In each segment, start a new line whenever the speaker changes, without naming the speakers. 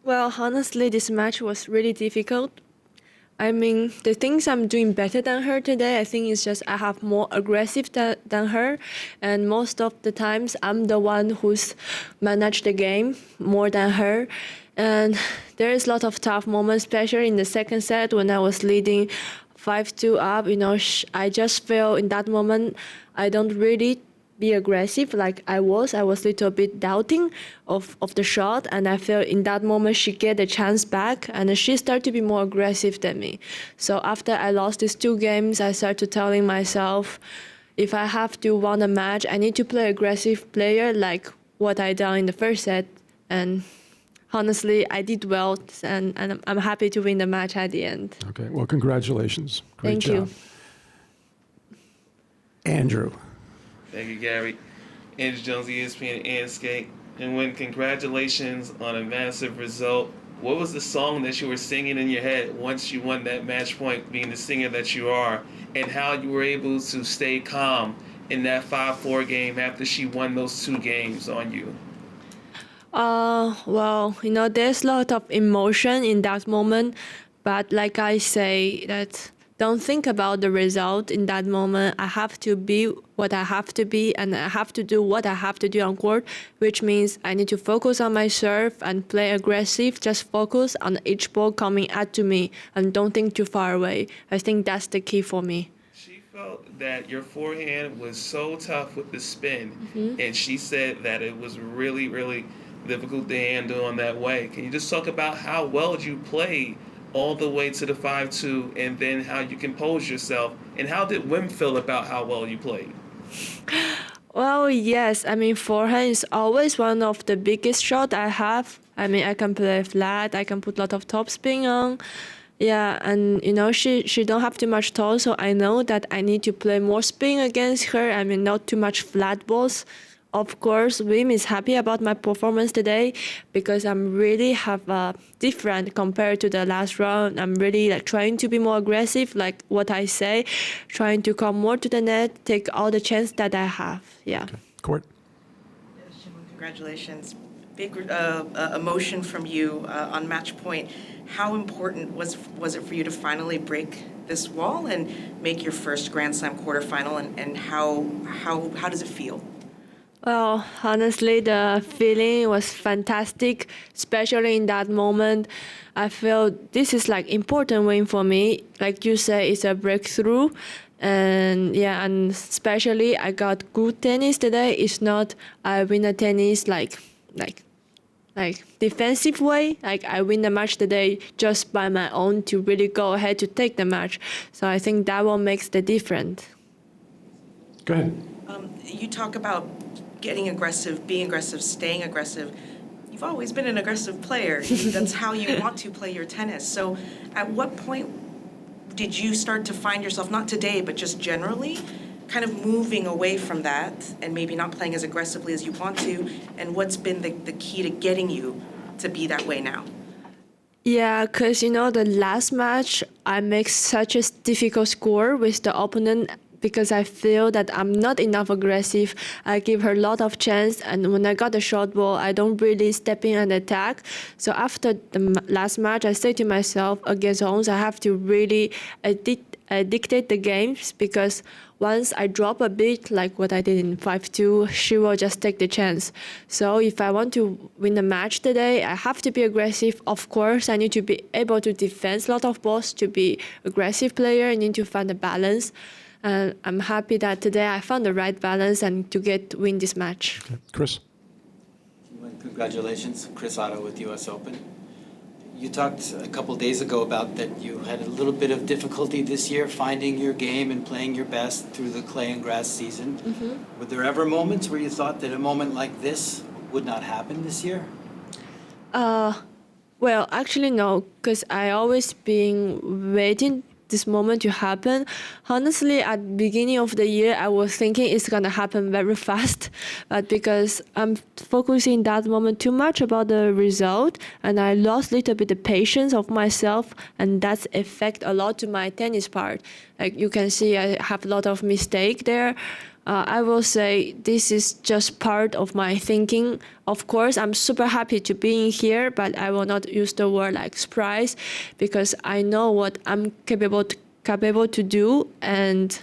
Well, honestly, this match was really difficult. I mean, the things I'm doing better than her today, I think it's just I have more aggressive than her. And most of the times, I'm the one who's managed the game more than her. And there is a lot of tough moments, especially in the second set when I was leading 5-2 up. I just feel in that moment, I don't really be aggressive like I was. I was a little bit doubting of the shot, and I felt in that moment she get the chance back, and she started to be more aggressive than me. So after I lost these two games, I started telling myself, if I have to win a match, I need to play aggressive player like what I done in the first set. And honestly, I did well, and I'm happy to win the match at the end.
Okay, well, congratulations. Great
Thank
job.
you.
Andrew.
Thank you, Gary. Andrew Jones, ESPN and Skate. And when congratulations on a massive result. What was the song that you were singing in your head once you won that match point, being the singer that you are, and how you were able to stay calm in that 5-4 game after she won those two games on you?
Well, there's a lot of emotion in that moment, but like I say, that don't think about the result in that moment. I have to be what I have to be, and I have to do what I have to do on court, which means I need to focus on my serve and play aggressive, just focus on each ball coming at to me and don't think too far away. I think that's the key for me.
She felt that your forehand was so tough with the spin, and she said that it was really, really difficult to handle on that way. Can you just talk about how well you played all the way to the 5-2, and then how you compose yourself, and how did Wim feel about how well you played?
Well, yes. I mean, forehand is always one of the biggest shot I have. I mean, I can play flat. I can put a lot of topspin on. Yeah, and she don't have too much toe, so I know that I need to play more spin against her. I mean, not too much flat balls. Of course, Wim is happy about my performance today because I'm really have different compared to the last round. I'm really trying to be more aggressive, like what I say, trying to come more to the net, take all the chance that I have. Yeah.
Okay. Court.
Congratulations. Big emotion from you on match point. How important was it for you to finally break this wall and make your first Grand Slam quarterfinal, and how does it feel?
Well, honestly, the feeling was fantastic, especially in that moment. I feel this is important win for me. Like you say, it's a breakthrough. And yeah, and especially I got good tennis today. It's not I win a tennis like defensive way. Like I win the match today just by my own to really go ahead to take the match. So I think that one makes the difference.
Go ahead.
You talk about getting aggressive, being aggressive, staying aggressive. You've always been an aggressive player. That's how you want to play your tennis. So at what point did you start to find yourself, not today, but just generally, kind of moving away from that and maybe not playing as aggressively as you want to? And what's been the key to getting you to be that way now?
Yeah, because, the last match, I make such a difficult score with the opponent because I feel that I'm not enough aggressive. I give her a lot of chance, and when I got the short ball, I don't really step in and attack. So after the last match, I say to myself, against Ons, I have to really dictate the games, because once I drop a bit, like what I did in 5-2, she will just take the chance. So if I want to win the match today, I have to be aggressive. Of course, I need to be able to defend a lot of balls, to be aggressive player. I need to find a balance. And I'm happy that today I found the right balance and to win this match.
Okay. Chris.
Congratulations, Chris Otto with US Open. You talked a couple days ago about that you had a little bit of difficulty this year finding your game and playing your best through the clay and grass season. Were there ever moments where you thought that a moment like this would not happen this year?
Well, actually no, because I always been waiting this moment to happen. Honestly, at the beginning of the year, I was thinking it's gonna happen very fast, but because I'm focusing that moment too much about the result, and I lost a little bit the patience of myself, and that's affect a lot to my tennis part. Like you can see, I have a lot of mistake there. I will say this is just part of my thinking. Of course, I'm super happy to be in here, but I will not use the word like surprise because I know what I'm capable to do, and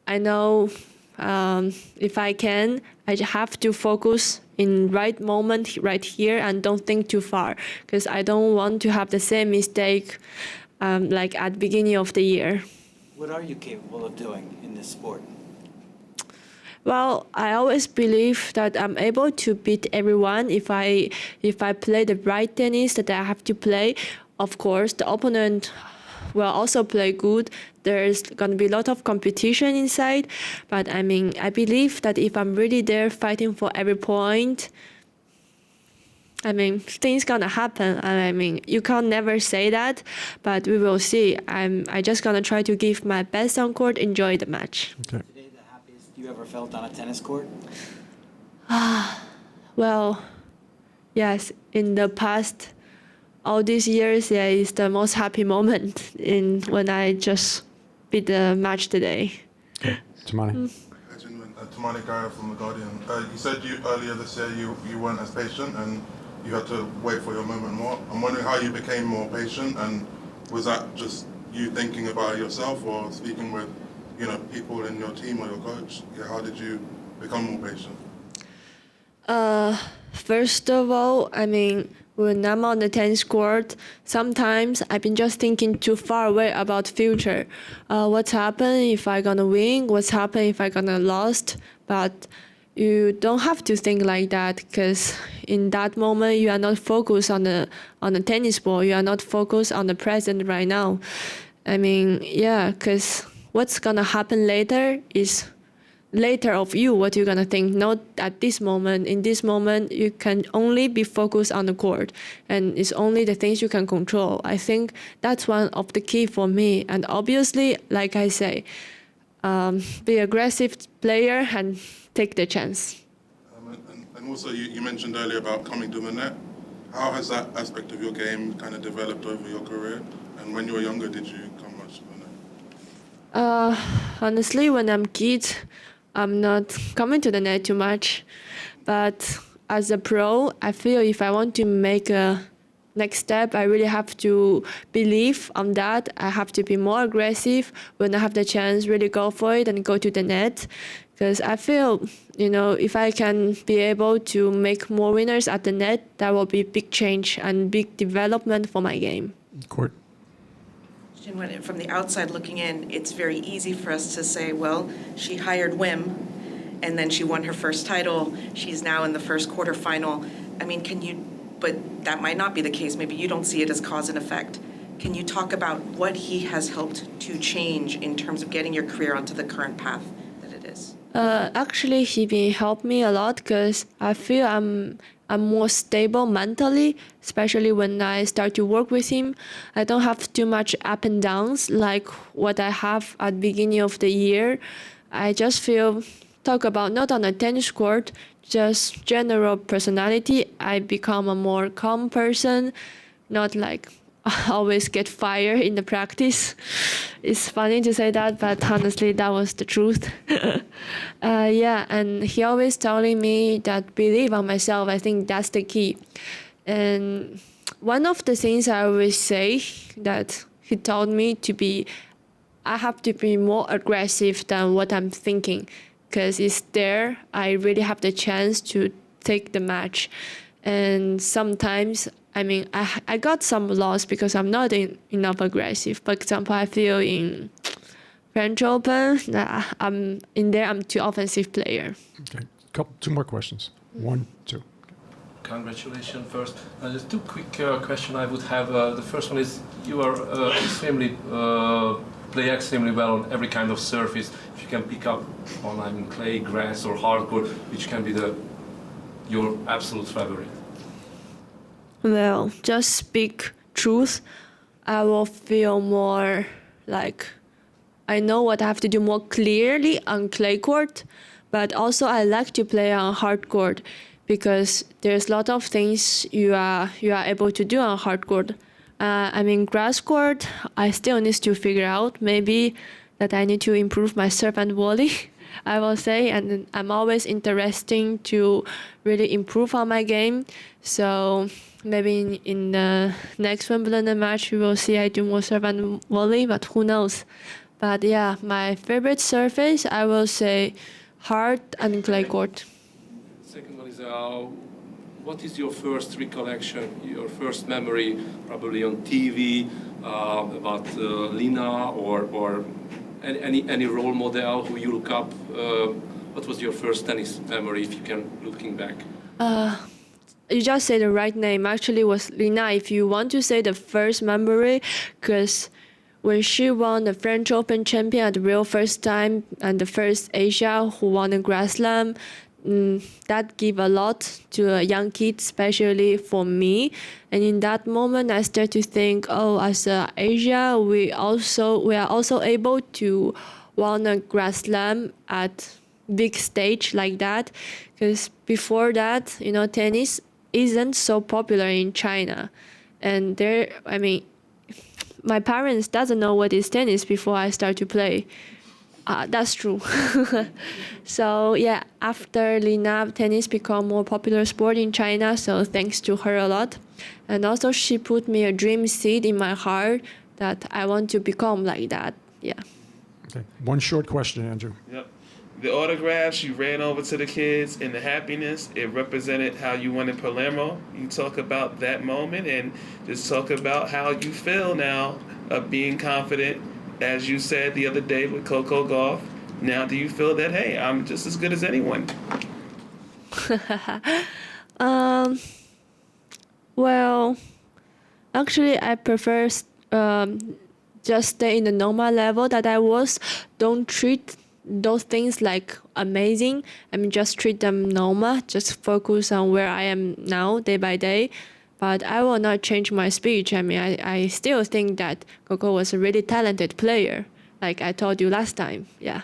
I know if I can, I have to focus in right moment right here and don't think too far because I don't want to have the same mistake like at beginning of the year.
What are you capable of doing in this sport?
Well, I always believe that I'm able to beat everyone if I play the right tennis that I have to play. Of course, the opponent will also play good. There's gonna be a lot of competition inside, but I mean, I believe that if I'm really there fighting for every point, I mean, things gonna happen. I mean, you can't never say that, but we will see. I just gonna try to give my best on court, enjoy the match.
Okay.
Today, the happiest you ever felt on a tennis court?
Well, yes, in the past, all these years, yeah, is the most happy moment in when I just beat the match today.
Tamani.
Tamani Gara from The Guardian. You said earlier this year you weren't as patient and you had to wait for your moment more. I'm wondering how you became more patient, and was that just you thinking about it yourself or speaking with, people in your team or your coach? Yeah, how did you become more patient?
First of all, I mean, when I'm on the tennis court, sometimes I've been just thinking too far away about future. What's happen if I gonna win? What's happen if I gonna lost? But you don't have to think like that because in that moment you are not focused on the tennis ball. You are not focused on the present right now. I mean, yeah, because what's gonna happen later is later of you what you're gonna think, not at this moment. In this moment you can only be focused on the court and it's only the things you can control. I think that's one of the key for me, and obviously, like I say, be aggressive player and take the chance.
And also you mentioned earlier about coming to the net. How has that aspect of your game kind of developed over your career? And when you were younger, did you come much to the net?
Honestly, when I'm kid, I'm not coming to the net too much. But as a pro, I feel if I want to make a next step, I really have to believe on that. I have to be more aggressive when I have the chance, really go for it and go to the net. Because I feel, if I can be able to make more winners at the net, that will be big change and big development for my game.
Court.
Qinwen, from the outside looking in, it's very easy for us to say, well, she hired Wim, and then she won her first title. She's now in the first quarterfinal. I mean, but that might not be the case. Maybe you don't see it as cause and effect. Can you talk about what he has helped to change in terms of getting your career onto the current path that it is?
Actually, he been helped me a lot because I feel I'm more stable mentally, especially when I start to work with him. I don't have too much up and downs like what I have at beginning of the year. I just feel, talk about not on a tennis court, just general personality. I become a more calm person, not like always get fired in the practice. It's funny to say that, but honestly, that was the truth. Yeah, and he always telling me that believe on myself. I think that's the key. And one of the things I always say that he told me I have to be more aggressive than what I'm thinking, because it's there I really have the chance to take the match. And sometimes, I mean, I got some loss because I'm not enough aggressive. For example, I feel in French Open, I'm too offensive player.
Okay. Two more questions. 1, 2.
Congratulations first. Just two quick questions I would have. The first one is you are play extremely well on every kind of surface. If you can pick up on clay, grass, or hardcore, which can be your absolute favorite?
Well, just speak truth. I will feel more like I know what I have to do more clearly on clay court, but also I like to play on hard court because there's a lot of things you are able to do on hard court. I mean, grass court, I still need to figure out maybe that I need to improve my serve and volley. I will say, and I'm always interesting to really improve on my game. So maybe in the next Wimbledon match, we will see I do more serve and volley, but who knows? But yeah, my favorite surface, I will say hard and clay court.
Second one is what is your first recollection, your first memory, probably on TV, about Lina or any role model who you look up? What was your first tennis memory, if you can, looking back?
You just say the right name. Actually, it was Lina. If you want to say the first memory, because when she won the French Open champion at the real first time and the first Asia who won a Grand Slam, that give a lot to a young kid, especially for me. And in that moment, I start to think, oh, as a Asia, we are also able to win a Grand Slam at big stage like that. Because before that, tennis isn't so popular in China, and my parents doesn't know what is tennis before I start to play. That's true. So yeah, after Lina, tennis become more popular sport in China. So thanks to her a lot, and also she put me a dream seed in my heart that I want to become like that. Yeah.
Okay. One short question, Andrew.
Yep. The autographs you ran over to the kids and the happiness, it represented how you won in Palermo. You talk about that moment and just talk about how you feel now of being confident, as you said the other day with Coco Golf. Now do you feel that, hey, I'm just as good as anyone?
Well, actually, I prefer just stay in the normal level that I was. Don't treat those things like amazing. Just treat them normal. Just focus on where I am now, day by day. But I will not change my speech. I still think that Coco was a really talented player, like I told you last time. Yeah.